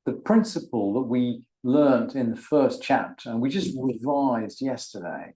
the principle that we learnt in the first chapter, and we just revised yesterday,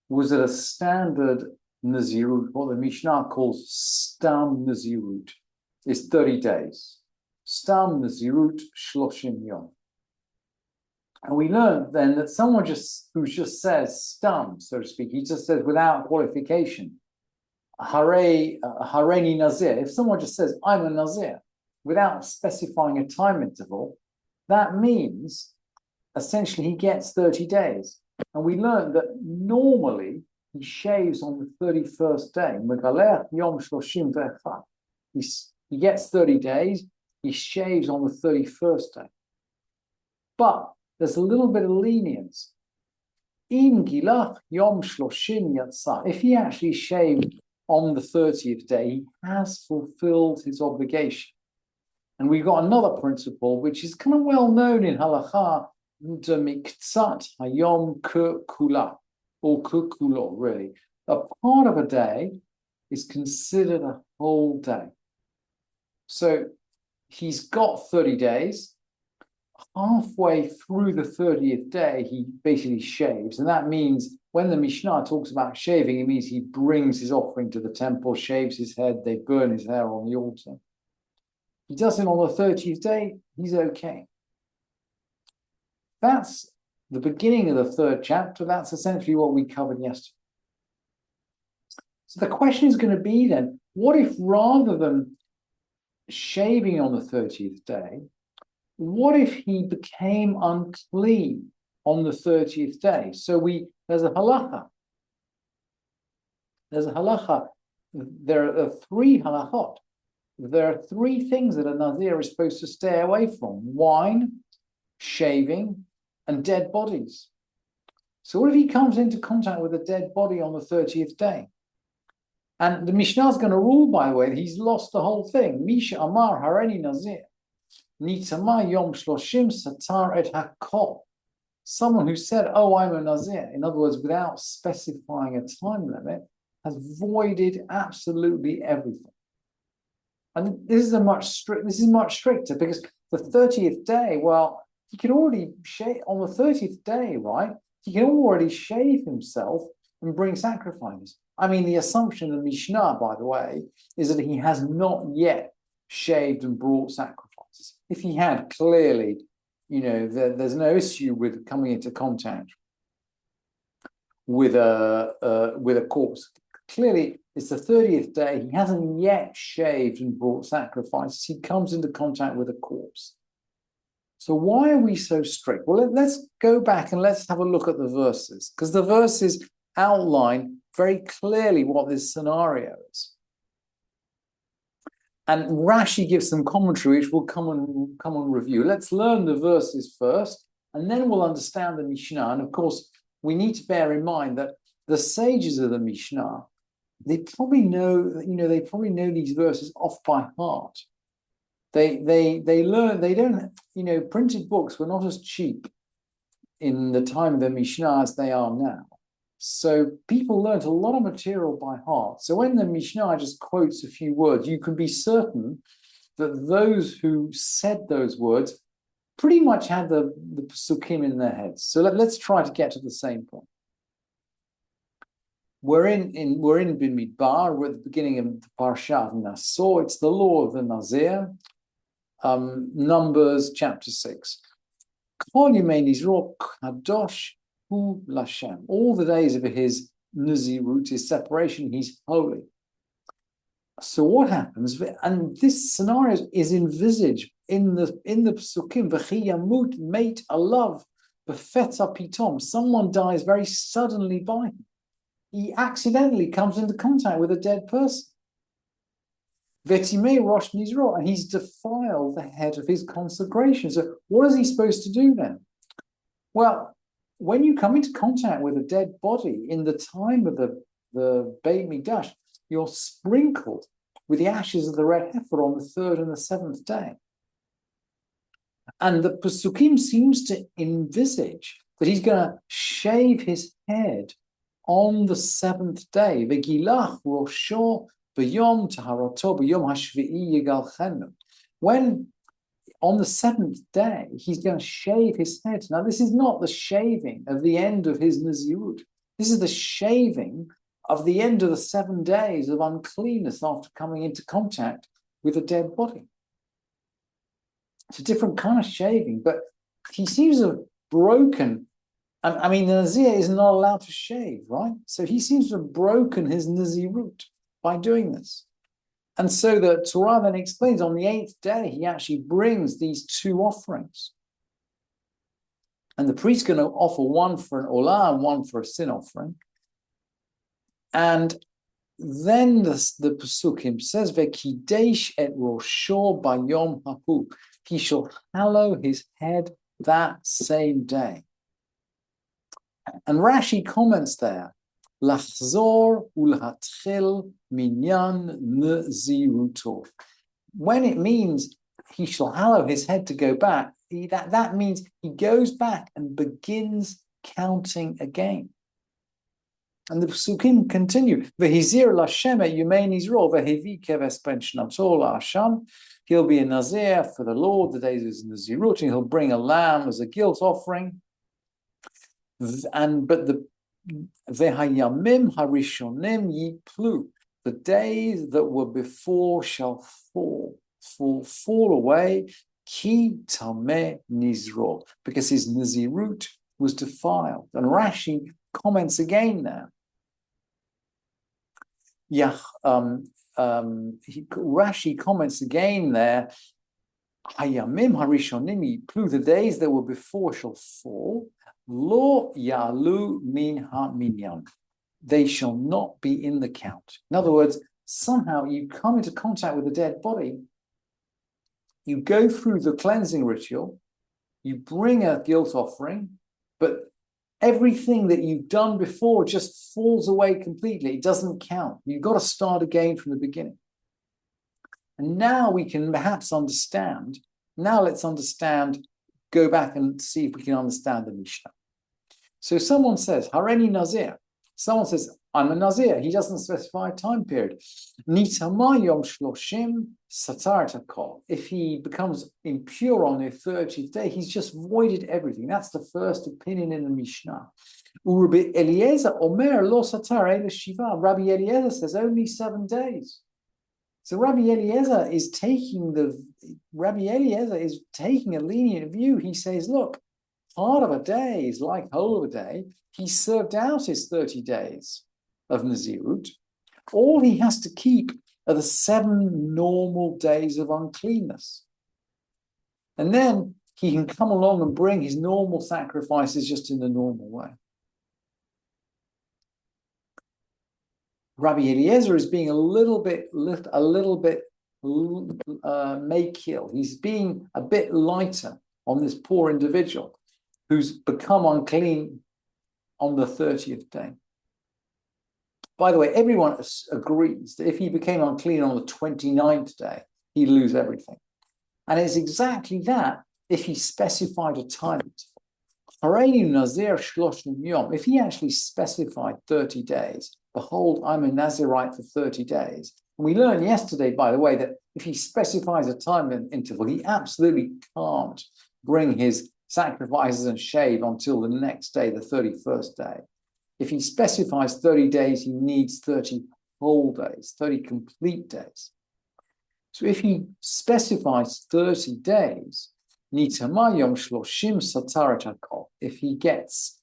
was that a standard Nazirut, what the Mishnah calls Stam Nazirut, is 30 days. Stam Nazirut Shloshim Yom. And we learned then that someone who just says Stam, so to speak, he just says without qualification, Hareni Nazir, if someone just says, I'm a Nazir, without specifying a time interval, that means essentially he gets 30 days. And we learned that normally he shaves on the 31st day. He gets 30 days, he shaves on the 31st day. But there's a little bit of lenience. If he actually shaved on the 30th day, he has fulfilled his obligation. And we've got another principle, which is kind of well known in halakha, miktzat hayom kula, or kukulo, really. A part of a day is considered a whole day. So he's got 30 days. Halfway through the 30th day, he basically shaves. And that means when the Mishnah talks about shaving, it means he brings his offering to the temple, shaves his head, they burn his hair on the altar. He does it on the 30th day, he's okay. That's the beginning of the third chapter. That's essentially what we covered yesterday. So the question is going to be then, what if rather than shaving on the 30th day, what if he became unclean on the 30th day? So there's a halacha. There are three halachot. There are three things that a Nazir is supposed to stay away from: wine, shaving, and dead bodies. So what if he comes into contact with a dead body on the 30th day? And the Mishnah is going to rule, by the way, that he's lost the whole thing. Misha Amar Hareni Nazir. Nitama Yom Shloshim Satar et Hakol. Someone who said, oh, I'm a Nazir, in other words, without specifying a time limit, has voided absolutely everything. And this is much stricter, because the 30th day, well, he can already shave on the 30th day, right? He can already shave himself and bring sacrifices. I mean, the assumption of the Mishnah, by the way, is that he has not yet shaved and brought sacrifices. If he had, clearly, there's no issue with coming into contact with a corpse. Clearly, it's the 30th day. He hasn't yet shaved and brought sacrifices. He comes into contact with a corpse. So why are we so strict? Well, let's go back and let's have a look at the verses, because the verses outline very clearly what this scenario is. And Rashi gives some commentary, which we'll come on review. Let's learn the verses first, and then we'll understand the Mishnah. And of course, we need to bear in mind that the sages of the Mishnah, they probably know these verses off by heart. They learn. They don't. Printed books were not as cheap in the time of the Mishnah as they are now. So people learned a lot of material by heart. So when the Mishnah just quotes a few words, you can be certain that those who said those words pretty much had the psukim in their heads. So let's try to get to the same point. We're in Bimidbar. We're at the beginning of the Parsha of Nazir. It's the law of the Nazir. Numbers chapter 6. Kol Yemei Nizro Kadosh Hu Lashem. All the days of his Nazirut, his separation, he's holy. So what happens? And this scenario is envisaged in the psukim. V'chi yamut meit alav b'fetza pitom. Someone dies very suddenly by him. He accidentally comes into contact with a dead person. V'timei rosh nizro, and he's defiled the head of his consecration. So what is he supposed to do then? Well, when you come into contact with a dead body in the time of the Beit Mikdash, you're sprinkled with the ashes of the red heifer on the 3rd and the 7th day. And the Pesukim seems to envisage that he's going to shave his head on the 7th day. V'gilach rosho b'yom taharato b'yom hashvi'i yigalchenu. When on the seventh day, he's going to shave his head. Now, this is not the shaving of the end of his Nazirut. This is the shaving of the end of the 7 days of uncleanness after coming into contact with a dead body. It's a different kind of shaving, but he seems to have broken. I mean, the Nazir is not allowed to shave, right? So he seems to have broken his Nazirut by doing this. And so the Torah then explains on the 8th day, he actually brings these 2 offerings. And the priest's going to offer one for an olah and one for a sin offering. And then the Pesukim says, V'kidesh et rosho bayom hahu. He shall hallow his head that same day. And Rashi comments there, Lachzor ulhatchil minyan neziruto. When it means he shall hallow his head to go back, that means he goes back and begins counting again. And the Pesukim continue, V'hizir Lashem et Yumei Nizro v'hevi keves ben shnato la'asham. He'll be a Nazir for the Lord, the days of his Nazirut, and he'll bring a lamb as a guilt offering. But the V'hayamim harishonim yiplu, the days that were before shall fall away, ki tameh nizro, because his Nazirut was defiled. And Rashi comments again there. Rashi comments again there. Hayamim harishonim yiplu, the days that were before shall fall. Lo yalu min ha-minyan. They shall not be in the count. In other words, somehow you come into contact with a dead body, you go through the cleansing ritual, you bring a guilt offering, but everything that you've done before just falls away completely. It doesn't count. You've got to start again from the beginning. And now we can perhaps understand. Now let's understand, go back and see if we can understand the Mishnah. So someone says, Hareni Nazir. Someone says, I'm a Nazir. He doesn't specify a time period. Nitama yom shloshim satar takol. If he becomes impure on the 30th day, he's just voided everything. That's the first opinion in the Mishnah. Rabbi Eliezer Omer lo satar ele shiva. Rabbi Eliezer says only 7 days. So Rabbi Eliezer is taking a lenient view. He says, look, part of a day is like whole of a day. He served out his 30 days of Nazirut. All he has to keep are the 7 normal days of uncleanness. And then he can come along and bring his normal sacrifices just in the normal way. Rabbi Eliezer is being a little bit makil. He's being a bit lighter on this poor individual who's become unclean on the 30th day. By the way, everyone agrees that if he became unclean on the 29th day, he'd lose everything. And it's exactly that if he specified a time. If he actually specified 30 days, behold, I'm a Nazirite for 30 days. And we learned yesterday, by the way, that if he specifies a time interval, he absolutely can't bring his sacrifices and shave until the next day, the 31st day. If he specifies 30 days, he needs 30 whole days, 30 complete days. So if he specifies 30 days, if he gets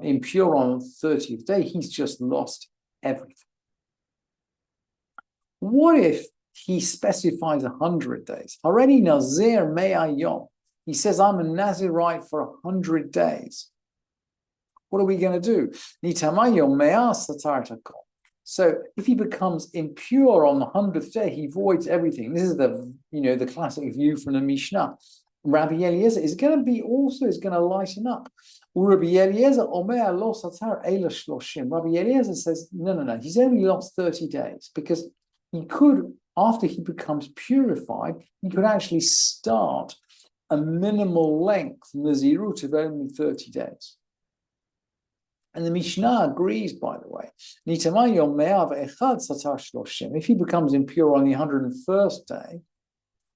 impure on the 30th day, he's just lost everything. What if he specifies 100 days? Already Nazir me'ayom. He says, I'm a Nazirite for 100 days. What are we going to do? So if he becomes impure on the 100th day, he voids everything. This is the classic view from the Mishnah. Rabbi Eliezer is going to lighten up. Rabbi Eliezer says, no, he's only lost 30 days because he could, after he becomes purified, he could actually start a minimal length Nazirut of only 30 days. And the Mishnah agrees, by the way. If he becomes impure on the 101st day,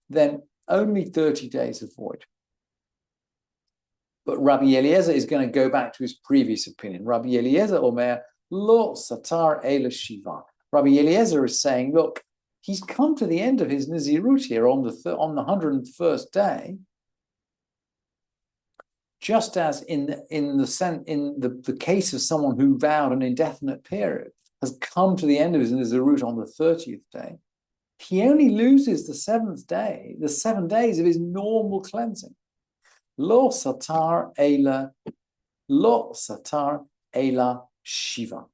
then only 30 days of void. But Rabbi Eliezer is going to go back to his previous opinion. Rabbi Eliezer Omer, lo satar ela shiva. Rabbi Eliezer is saying, look, he's come to the end of his Nazirut here on the 101st day, just as in the case of someone who vowed an indefinite period has come to the end of his Nazirut on the 30th day. He only loses the 7th day, the 7 days of his normal cleansing. Lo satar ela shiva.